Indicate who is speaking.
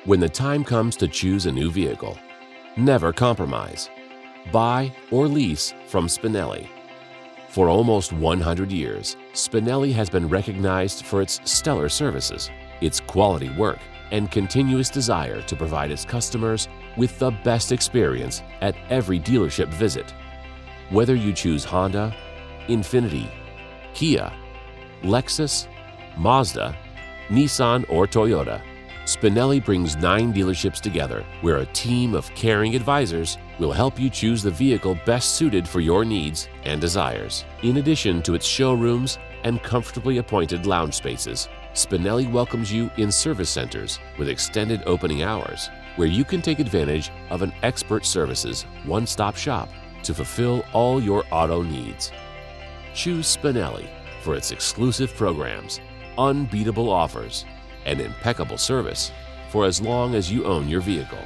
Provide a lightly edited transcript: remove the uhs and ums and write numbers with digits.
Speaker 1: When the time comes to choose a new vehicle, never compromise. Buy or lease from Spinelli. For almost 100 years, Spinelli has been recognized for its stellar services, its quality work, and continuous desire to provide its customers with the best experience at every dealership visit. Whether you choose Honda, Infiniti, Kia, Lexus, Mazda, Nissan, or Toyota, Spinelli brings 9 dealerships together where a team of caring advisors will help you choose the vehicle best suited for your needs and desires. In addition to its showrooms and comfortably appointed lounge spaces, Spinelli welcomes you in service centers with extended opening hours, where you can take advantage of an expert services one-stop shop to fulfill all your auto needs. Choose Spinelli for its exclusive programs, unbeatable offers, and impeccable service for as long as you own your vehicle.